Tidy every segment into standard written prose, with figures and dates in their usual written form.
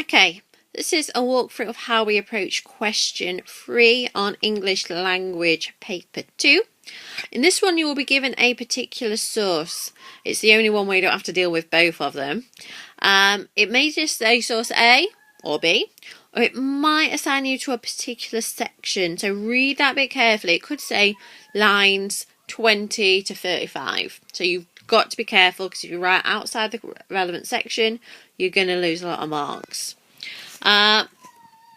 Okay, this is a walkthrough of how we approach question 3 on English language paper 2. In this one you will be given a particular source. It's the only one where you don't have to deal with both of them. It may just say source A or B, or it might assign you to a particular section. So read that bit carefully. It could say lines 20 to 35. So you've got to be careful, because if you write outside the relevant section, you're going to lose a lot of marks. The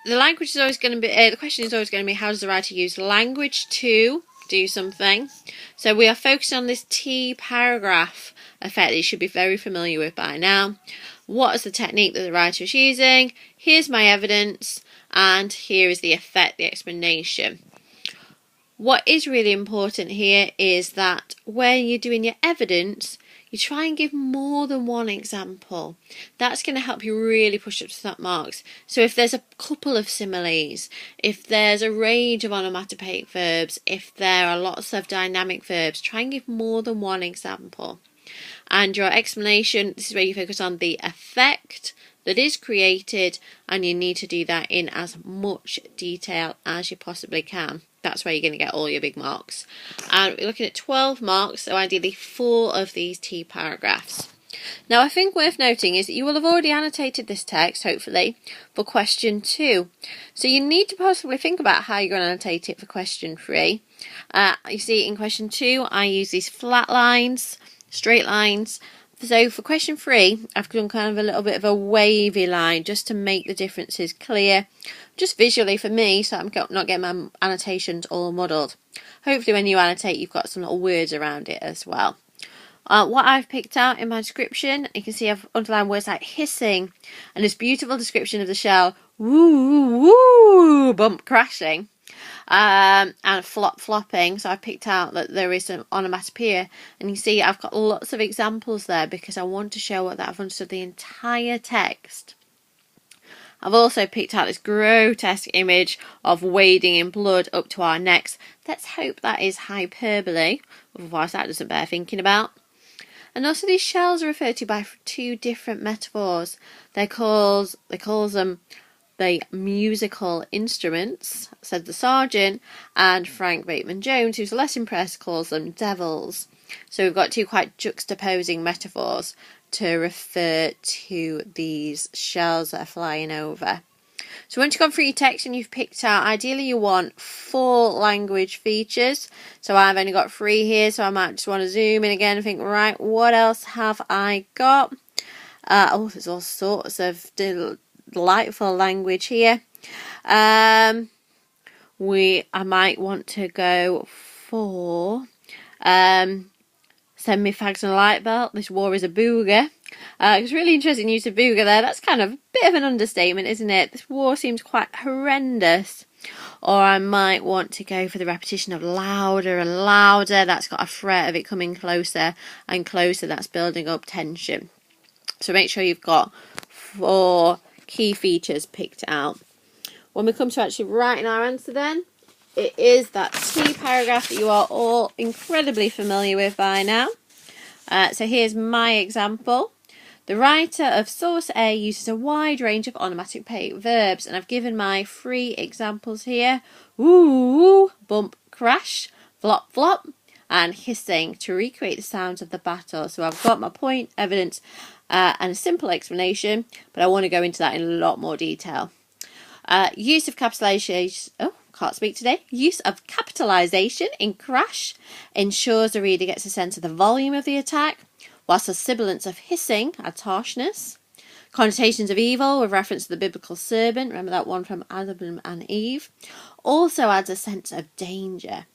language is always going to be. The question is always going to be, how does the writer use language to do something? So we are focusing on this T paragraph effect that you should be very familiar with by now. What is the technique that the writer is using? Here's my evidence, and here is the effect, the explanation. What is really important here is that when you're doing your evidence, you try and give more than one example. That's going to help you really push up to that marks. So if there's a couple of similes, if there's a range of onomatopoeic verbs, if there are lots of dynamic verbs, try and give more than one example. And your explanation, this is where you focus on the effect that is created, and you need to do that in as much detail as you possibly can. That's where you're going to get all your big marks. And we're looking at 12 marks, so ideally 4 of these T paragraphs. Now, I think worth noting is that you will have already annotated this text, hopefully, for question 2. So you need to possibly think about how you're going to annotate it for question 3. You see, in question 2, I use these flat lines, straight lines. So for question 3, I've done kind of a little bit of a wavy line just to make the differences clear, just visually for me, so I'm not getting my annotations all muddled. Hopefully when you annotate, you've got some little words around it as well. What I've picked out in my description, you can see I've underlined words like hissing, and this beautiful description of the shell, woo, woo, bump crashing. And flopping. So I picked out that there is an onomatopoeia, and you see I've got lots of examples there because I want to show that I've understood the entire text. I've also picked out this grotesque image of wading in blood up to our necks. Let's hope that is hyperbole, otherwise that doesn't bear thinking about. And also these shells are referred to by 2 different metaphors. They call them the musical instruments, said the sergeant, and Frank Bateman Jones, who's less impressed, calls them devils. So we've got 2 quite juxtaposing metaphors to refer to these shells that are flying over. So once you've gone through your text and you've picked out, ideally you want 4 language features. So I've only got 3 here, so I might just want to zoom in again and think, right, what else have I got? There's all sorts of delightful language here. I might want to go for send me fags and a light belt. This war is a booger. It's really interesting use of booger there. That's kind of a bit of an understatement, isn't it? This war seems quite horrendous. Or I might want to go for the repetition of louder and louder. That's got a threat of it coming closer and closer. That's building up tension. So make sure you've got 4 key features picked out. When we come to actually writing our answer then, it is that T paragraph that you are all incredibly familiar with by now. So here's my example. The writer of source A uses a wide range of onomatopoeic verbs, and I've given my 3 examples here. Woo, bump, crash, flop, flop, and hissing to recreate the sounds of the battle. So I've got my point, evidence, and a simple explanation, but I want to go into that in a lot more detail. Use of capitalization. Can't speak today. Use of capitalization in crash ensures the reader gets a sense of the volume of the attack, whilst the sibilance of hissing adds harshness. Connotations of evil with reference to the biblical serpent, remember that one from Adam and Eve, also adds a sense of danger.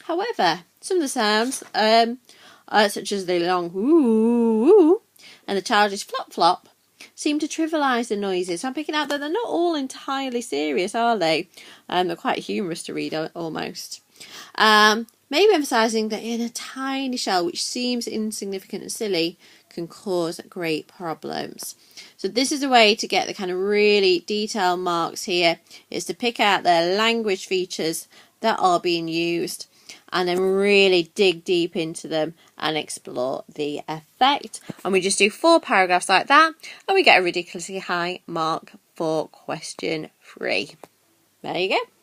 However, some of the sounds, such as the long woo and the childish flop flop, seem to trivialise the noises. I'm picking out that they're not all entirely serious, are they? They're quite humorous to read almost. Maybe emphasising that in a tiny shell, which seems insignificant and silly, can cause great problems. So this is a way to get the kind of really detailed marks here, is to pick out the language features that are being used and then really dig deep into them and explore the effect. And we just do 4 paragraphs like that, and we get a ridiculously high mark for question 3. There you go.